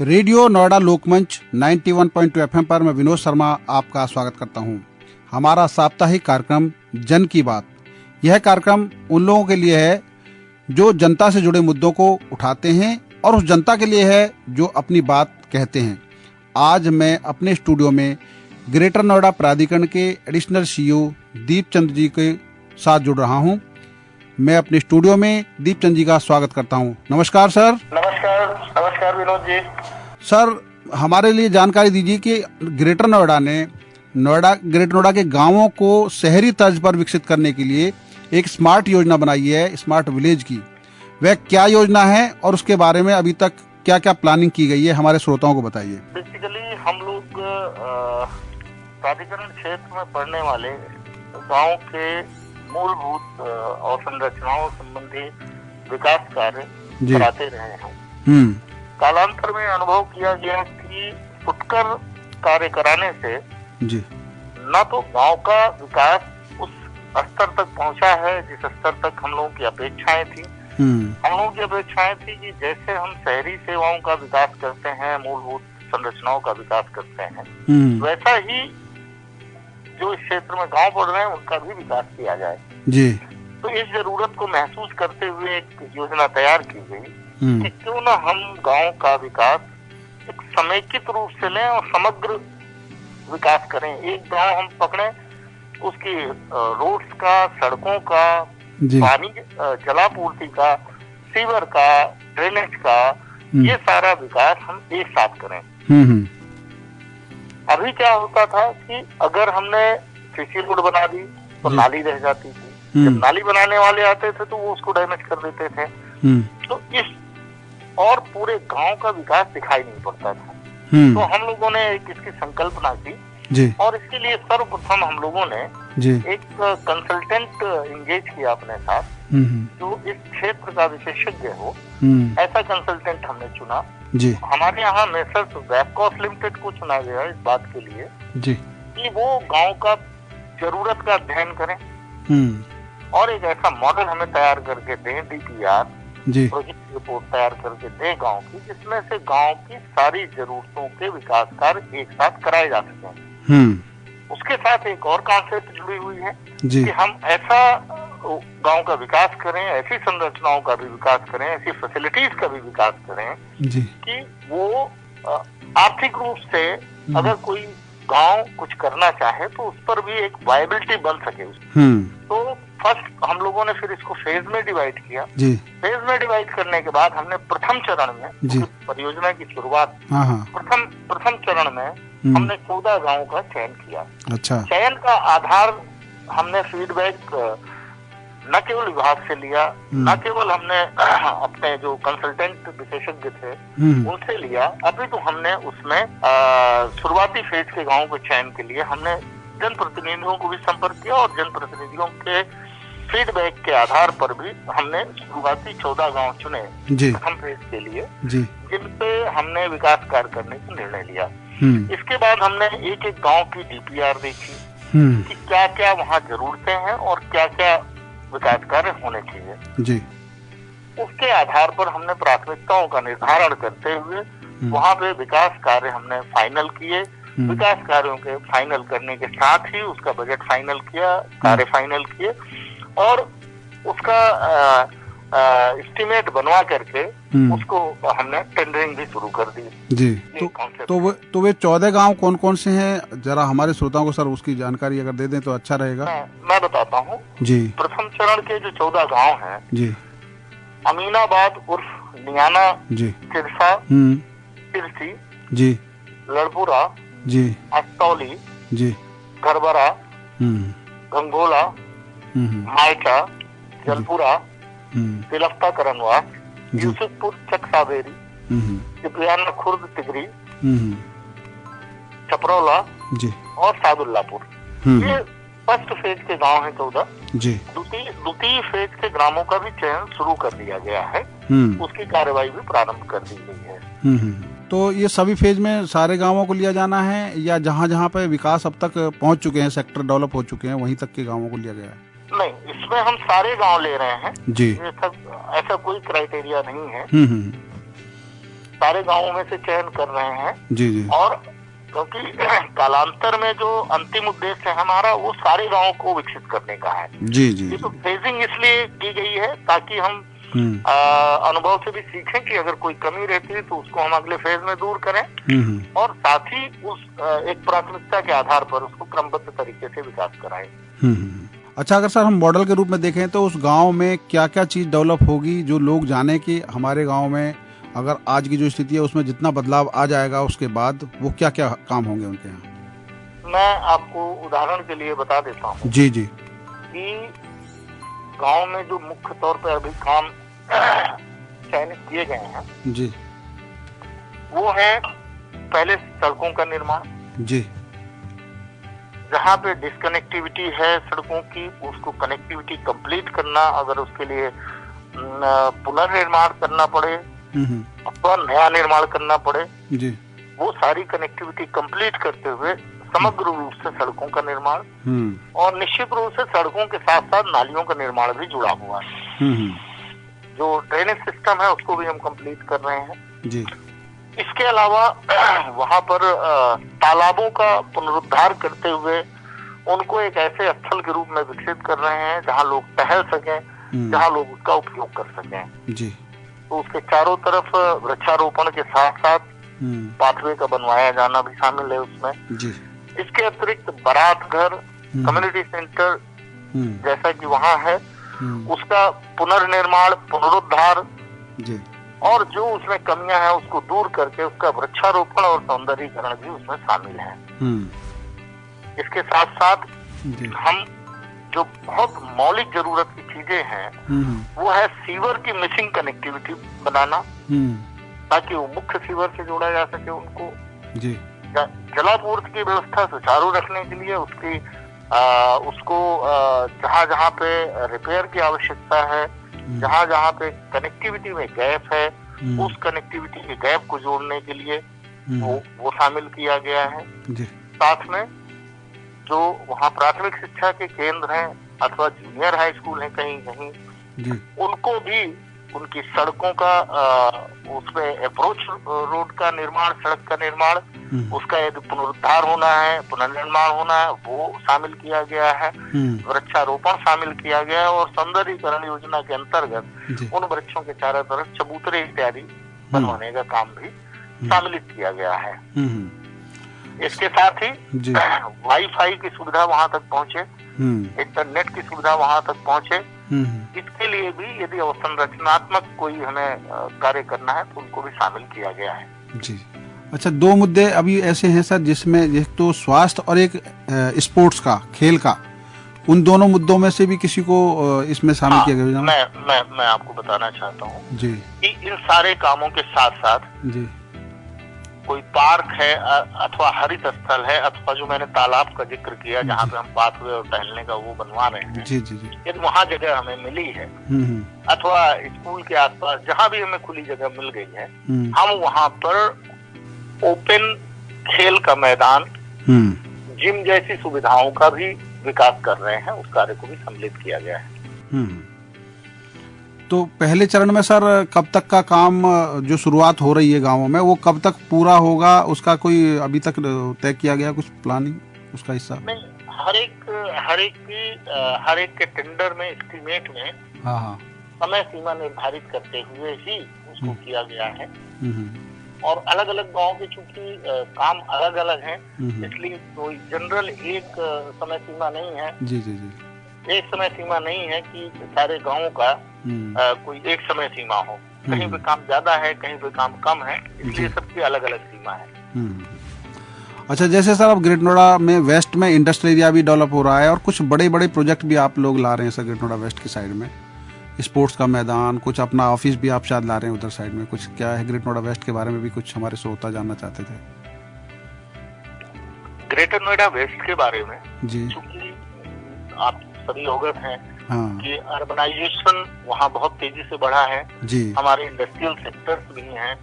Radio Noida लोकमंच 91.2 FM पर मैं विनोद शर्मा आपका स्वागत करता हूं। हमारा साप्ताहिक कार्यक्रम जन की बात, यह कार्यक्रम उन लोगों के लिए है जो जनता से जुड़े मुद्दों को उठाते हैं और उस जनता के लिए है जो अपनी बात कहते हैं। आज मैं अपने स्टूडियो में ग्रेटर नोएडा प्राधिकरण के एडिशनल सीईओ दीपचंद जी के साथ जुड़ रहा हूं। मैं अपने स्टूडियो में दीपचंद जी का स्वागत करता हूं। नमस्कार सर। नमस्कार विनोद जी। सर, हमारे लिए जानकारी दीजिए कि ग्रेटर नोएडा ने ग्रेटर नोएडा के गांवों को शहरी तर्ज पर विकसित करने के लिए एक स्मार्ट योजना बनाई है, स्मार्ट विलेज की। वह क्या योजना है और उसके बारे में अभी तक क्या क्या प्लानिंग की गई है, हमारे श्रोताओं को बताइए। बेसिकली हम लोग प्राधिकरण क्षेत्र में पड़ने वाले गांव के मूलभूत अवसंरचनाओं संबंधी विकास कार्य कराते रहे हैं। कालांतर में अनुभव किया गया कि फुटकर कार्य कराने से जी न तो गांव का विकास उस स्तर तक पहुंचा है जिस स्तर तक हम लोगों की अपेक्षाएं थी। हम लोगों की अपेक्षाएं थी कि जैसे हम शहरी सेवाओं का विकास करते हैं, मूलभूत संरचनाओं का विकास करते हैं, वैसा ही जो इस क्षेत्र में गांव पड़ रहे हैं उनका भी विकास किया जाए जी। तो इस जरूरत को महसूस करते हुए एक योजना तैयार की गई कि क्यों ना हम गांव का विकास एक समेकित रूप से लें और समग्र विकास करें। एक गांव हम पकड़े, उसकी रोड्स का, सड़कों का, पानी जलापूर्ति का, सीवर का, ड्रेनेज का, ये सारा विकास हम एक साथ करें। अभी क्या होता था कि अगर हमने सीसी रोड बना दी तो नाली रह जाती थी। जब नाली बनाने वाले आते थे तो वो उसको डैमेज कर देते थे। तो इस और पूरे गांव का विकास दिखाई नहीं पड़ता था। तो हम लोगों ने एक इसकी संकल्पना की और इसके लिए सर्वप्रथम हम लोगों ने एक कंसल्टेंट इंगेज किया अपने साथ जो इस क्षेत्र का विशेषज्ञ हो। ऐसा कंसल्टेंट हमने चुना। हमारे यहाँ मेसर्स वैपकॉस लिमिटेड को चुना गया इस बात के लिए कि वो गांव का जरूरत का अध्ययन करें और एक ऐसा मॉडल हमें तैयार करके दें, डीपीआर प्रोजेक्ट रिपोर्ट तैयार करके दें गांव की, जिसमें से गांव की सारी जरूरतों के विकास कार्य एक साथ कराए जा सकें। उसके साथ एक और कॉन्सेप्ट जुड़ी हुई है कि हम ऐसा गांव का विकास करें, ऐसी संरचनाओं का भी विकास करें, ऐसी फैसिलिटीज का भी विकास करें कि वो आर्थिक रूप से अगर कोई गांव कुछ करना चाहे तो उस पर भी एक वायबिलिटी बन सके। तो फर्स्ट हम लोगों ने फिर इसको फेज में डिवाइड किया। फेज में डिवाइड करने के बाद हमने प्रथम चरण में परियोजना की शुरुआत प्रथम चरण में हमने 14 गाँव का चयन किया। अच्छा। चयन का आधार हमने फीडबैक न केवल विभाग से लिया, न केवल हमने अपने जो कंसल्टेंट विशेषज्ञ थे उनसे लिया, अभी तो हमने उसमें शुरुआती फेज के गांवों के चयन के लिए हमने जनप्रतिनिधियों को भी संपर्क किया और जनप्रतिनिधियों के फीडबैक के आधार पर भी हमने शुरुआती 14 गांव चुने प्रथम फेज के लिए, जिन पे हमने विकास कार्य करने का निर्णय लिया। इसके बाद हमने एक एक गाँव की डीपीआर देखी कि क्या क्या वहाँ जरूरतें हैं और क्या क्या विकास कार्य होने चाहिए। उसके आधार पर हमने प्राथमिकताओं का निर्धारण करते हुए वहाँ पे विकास कार्य हमने फाइनल किए। विकास कार्यों के फाइनल करने के साथ ही उसका बजट फाइनल किया, कार्य फाइनल किए और उसका एस्टिमेट बनवा करके उसको हमने टेंडरिंग भी शुरू कर दी। तो वे 14 गांव कौन कौन से हैं, जरा हमारे श्रोताओं को सर उसकी जानकारी अगर दे दें तो अच्छा रहेगा। मैं बताता हूँ जी। प्रथम चरण के जो 14 गांव हैं जी, अमीनाबाद उर्फ नियाना जी, तिरसा तिरसी जी, लड़पुरा जी, अस्तौली जी, घरबरा, गंगोला, मायचा, जलपुरा, तिलफ्ता करनवास, यूसुफपुर चक सावेरी, चिपलियाना खुर्द तिगरी, छपरौला जी और सादुल्लापुर। ये फर्स्ट फेज के गांव हैं 14 जी। द्वितीय फेज के ग्रामों का भी चयन शुरू कर दिया गया है, उसकी कार्यवाही भी प्रारंभ कर दी गई है। तो ये सभी फेज में सारे गांवों को लिया जाना है या जहाँ जहाँ पे विकास अब तक पहुँच चुके हैं, सेक्टर डेवलप हो चुके हैं, वहीं तक के गांवों को लिया गया है? नहीं, इसमें हम सारे गांव ले रहे हैं जी। ये सब ऐसा कोई क्राइटेरिया नहीं है। सारे गांवों में से चयन कर रहे हैं। जी जी। और क्योंकि कालांतर में जो अंतिम उद्देश्य है हमारा वो सारे गांवों को विकसित करने का है। जी जी। ये तो फेजिंग इसलिए की गई है ताकि हम अनुभव से भी सीखें कि अगर कोई कमी रहती है तो उसको हम अगले फेज में दूर करें और साथ ही उस एक प्राथमिकता के आधार पर उसको क्रमबद्ध तरीके से विकास कराएं। अच्छा, अगर सर हम मॉडल के रूप में देखें तो उस गांव में क्या क्या चीज डेवलप होगी जो लोग जाने कि हमारे गांव में अगर आज की जो स्थिति है उसमें जितना बदलाव आ जाएगा उसके बाद वो क्या क्या काम होंगे उनके यहाँ? मैं आपको उदाहरण के लिए बता देता हूँ। जी जी। कि गांव में जो मुख्य तौर पर अभी काम चयनित किए गए हैं जी, वो है पहले सड़कों का निर्माण। जी। जहाँ पे डिसकनेक्टिविटी है सड़कों की उसको कनेक्टिविटी कंप्लीट करना, अगर उसके लिए पुनर्निर्माण करना पड़े अथवा नया निर्माण करना पड़े जी, वो सारी कनेक्टिविटी कंप्लीट करते हुए समग्र रूप से सड़कों का निर्माण और निश्चित रूप से सड़कों के साथ साथ नालियों का निर्माण भी जुड़ा हुआ है। जो ड्रेनेज सिस्टम है उसको भी हम कंप्लीट कर रहे हैं जी। इसके अलावा वहाँ पर तालाबों का पुनरुद्धार करते हुए उनको एक ऐसे स्थल के रूप में विकसित कर रहे हैं जहाँ लोग टहल सकें, जहाँ लोग उसका उपयोग कर सकें जी। तो उसके चारों तरफ वृक्षारोपण के साथ साथ पाथवे का बनवाया जाना भी शामिल है उसमें जी। इसके अतिरिक्त बारात घर, कम्युनिटी सेंटर जैसा कि वहाँ है उसका पुनर्निर्माण, पुनरुद्धार जी। और जो उसमें कमियां हैं उसको दूर करके उसका वृक्षारोपण और सौंदर्यीकरण भी उसमें शामिल है। इसके साथ साथ हम जो बहुत मौलिक जरूरत की चीजें हैं वो है सीवर की मिसिंग कनेक्टिविटी बनाना ताकि वो मुख्य सीवर से जोड़ा जा सके उनको जी। जलापूर्ति की व्यवस्था सुचारू रखने के लिए उसको जहाँ जहाँ पे रिपेयर की आवश्यकता है, जहाँ जहाँ पे कनेक्टिविटी में गैप है उस कनेक्टिविटी के गैप को जोड़ने के लिए वो शामिल किया गया है जी। साथ में जो वहाँ प्राथमिक शिक्षा के केंद्र हैं अथवा जूनियर हाई स्कूल हैं कहीं कहीं जी। उनको भी उनकी सड़कों का उसमें अप्रोच रोड का निर्माण, सड़क का निर्माण उसका यदि पुनरुद्धार होना है, पुनर्निर्माण होना है वो शामिल किया गया है, वृक्षारोपण शामिल किया गया है और सौंदर्यीकरण योजना के अंतर्गत उन वृक्षों के चारों तरफ चबूतरे इत्यादि बनवाने का काम भी सम्मिलित किया गया है। इसके साथ ही वाईफाई की सुविधा वहाँ तक पहुँचे, इंटरनेट की सुविधा वहाँ तक पहुँचे, इसके लिए भी यदि अवसंरचनात्मक कोई हमें कार्य करना है तो उनको भी शामिल किया गया है जी। अच्छा, दो मुद्दे अभी ऐसे हैं सर जिसमें एक तो स्वास्थ्य और एक स्पोर्ट्स का, खेल का, उन दोनों मुद्दों में से भी किसी को इसमें शामिल किया गया? मैं आपको बताना चाहता हूँ जी कि इन सारे कामों के साथ साथ जी कोई पार्क है अथवा हरित स्थल है अथवा जो मैंने तालाब का जिक्र किया जहाँ पे हम पाथवे और टहलने का वो बनवा रहे हैं जी जी जी। यदि वहाँ जगह हमें मिली है अथवा स्कूल के आसपास जहाँ भी हमें खुली जगह मिल गई है हम वहाँ पर ओपन खेल का मैदान, जिम जैसी सुविधाओं का भी विकास कर रहे हैं, उस कार्य को भी सम्मिलित किया गया है। तो पहले चरण में सर कब तक का काम जो शुरुआत हो रही है गांवों में वो कब तक पूरा होगा, उसका कोई अभी तक तय किया गया कुछ प्लानिंग उसका हिस्सा? नहीं, हर एक के टेंडर में, एस्टीमेट में समय सीमा निर्धारित करते हुए ही उसको किया गया है और अलग अलग गांव के चूंकि काम अलग अलग हैं इसलिए कोई जनरल एक समय सीमा नहीं है जी जी जी। एक समय सीमा नहीं है कि सारे गांवों का कोई एक समय सीमा हो, कहीं पे काम ज्यादा है कहीं पे काम कम है, इसलिए सबकी अलग अलग सीमा है। अच्छा, जैसे सर अब ग्रेट नोएडा में वेस्ट में इंडस्ट्रियल एरिया भी डेवलप हो रहा है और कुछ बड़े बड़े प्रोजेक्ट भी आप लोग ला रहे हैं सर ग्रेट नोएडा वेस्ट की साइड में, स्पोर्ट्स का मैदान, कुछ अपना ऑफिस भी आप शायद ला रहे हैं उधर साइड में, कुछ क्या है ग्रेट नोएडा वेस्ट के बारे में भी कुछ हमारे श्रोता जानना चाहते थे? ग्रेटर नोएडा वेस्ट के बारे में जी, चूंकि आप सभी अवगत हैं कि अर्बनाइजेशन वहाँ बहुत तेजी से बढ़ा है जी, हमारे इंडस्ट्रियल सेक्टर्स भी हैं,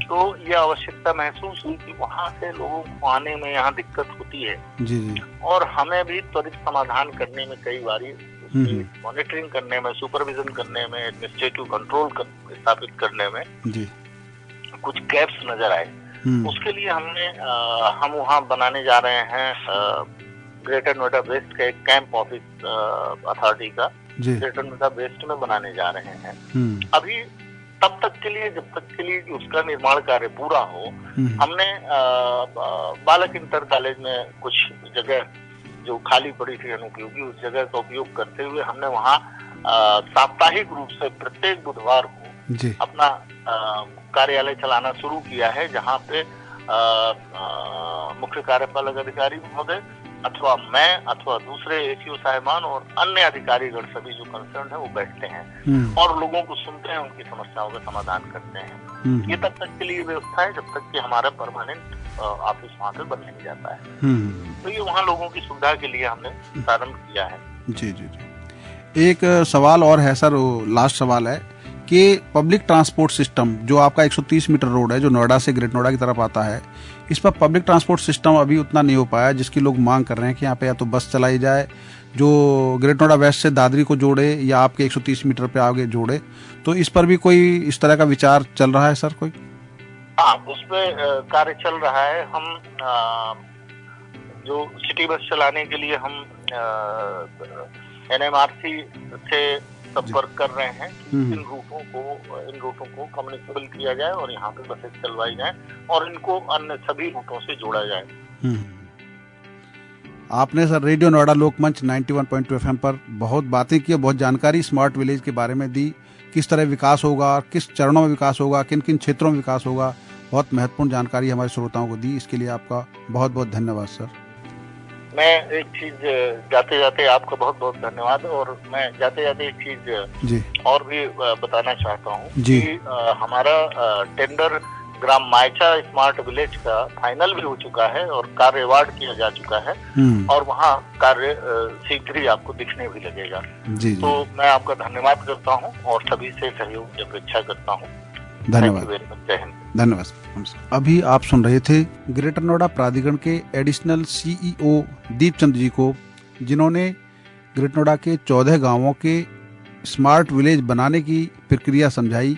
तो यह आवश्यकता महसूस हुई कि वहाँ से लोगों को आने में यहाँ दिक्कत होती है जी जी, और हमें भी त्वरित समाधान करने में कई बारी मॉनिटरिंग करने में, सुपरविजन करने में, एडमिनिस्ट्रेटिव कंट्रोल स्थापित करने में जी कुछ गैप्स नजर आए, उसके लिए हम वहाँ बनाने जा रहे हैं ग्रेटर नोएडा वेस्ट का एक कैंप ऑफिस अथॉरिटी का ग्रेटर नोएडा वेस्ट में बनाने जा रहे हैं। अभी तब तक के लिए, जब तक के लिए उसका निर्माण कार्य पूरा हो, हमने बालक इंटर कॉलेज में कुछ जगह जो खाली पड़ी थी अनुपयोगी, उस जगह का उपयोग करते हुए हमने वहाँ साप्ताहिक रूप से प्रत्येक बुधवार को अपना कार्यालय चलाना शुरू किया है, जहाँ पे मुख्य कार्यपालक अधिकारी महोदय अथवा मैं अथवा दूसरे एसीओ साहिबान और अन्य अधिकारीगण सभी जो कंसर्न है वो बैठते हैं और लोगों को सुनते हैं, उनकी समस्याओं का समाधान करते हैं। ये तब तक के लिए व्यवस्था है जब तक कि हमारा परमानेंट ऑफिस वहाँ पे बन नहीं जाता है। तो ये वहाँ लोगों की सुविधा के लिए हमने प्रारंभ किया है। जी जी जी। एक सवाल और है सर, लास्ट सवाल है कि पब्लिक ट्रांसपोर्ट सिस्टम जो आपका 130 मीटर रोड है जो नोएडा से ग्रेट नोएडा की तरफ आता है, इस पर पब्लिक ट्रांसपोर्ट सिस्टम अभी उतना नहीं हो पाया जिसकी लोग मांग कर रहे हैं कि यहाँ पे या तो बस चलाई जाए जो ग्रेट नोएडा वेस्ट से दादरी को जोड़े या आपके 130 मीटर पे आगे जोड़े। तो इस पर भी कोई इस तरह का विचार चल रहा है सर कोई? हाँ, उस पर कार्य चल रहा है। हम जो सिटी बस चलाने के लिए हम NMRC से संपर्क कर रहे हैं कि इन रूटों को कम्युनिकेबल किया जाए और यहाँ पे बसेस चलवाई जाए और इनको अन्य सभी रूटों से जोड़ा जाए। आपने सर रेडियो नोएडा लोकमंच 91.2 FM पर बहुत बातें की, बहुत जानकारी स्मार्ट विलेज के बारे में दी, किस तरह विकास होगा, किस चरणों में विकास होगा, किन किन क्षेत्रों में विकास होगा, बहुत महत्वपूर्ण जानकारी हमारे श्रोताओं को दी। इसके लिए आपका बहुत बहुत धन्यवाद सर। मैं एक चीज जाते जाते आपका बहुत बहुत धन्यवाद, और मैं जाते जाते एक चीज और भी बताना चाहता हूँ कि हमारा टेंडर ग्राम मायचा स्मार्ट विलेज का फाइनल भी हो चुका है और कार्य अवार्ड किया जा चुका है और वहाँ कार्य शीघ्र ही आपको दिखने भी लगेगा। तो मैं आपका धन्यवाद करता हूँ और सभी से सहयोग की अपेक्षा करता हूँ। धन्यवाद। धन्यवाद। अभी आप सुन रहे थे ग्रेटर नोएडा प्राधिकरण के एडिशनल CEO दीपचंद जी को, जिन्होंने ग्रेटर नोएडा के 14 गांवों के स्मार्ट विलेज बनाने की प्रक्रिया समझाई,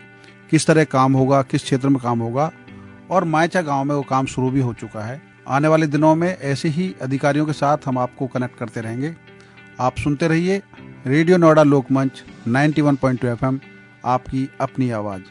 किस तरह काम होगा, किस क्षेत्र में काम होगा, और मायचा गांव में वो काम शुरू भी हो चुका है। आने वाले दिनों में ऐसे ही अधिकारियों के साथ हम आपको कनेक्ट करते रहेंगे। आप सुनते रहिए रेडियो नोएडा लोकमंच 91.2 FM, आपकी अपनी आवाज़।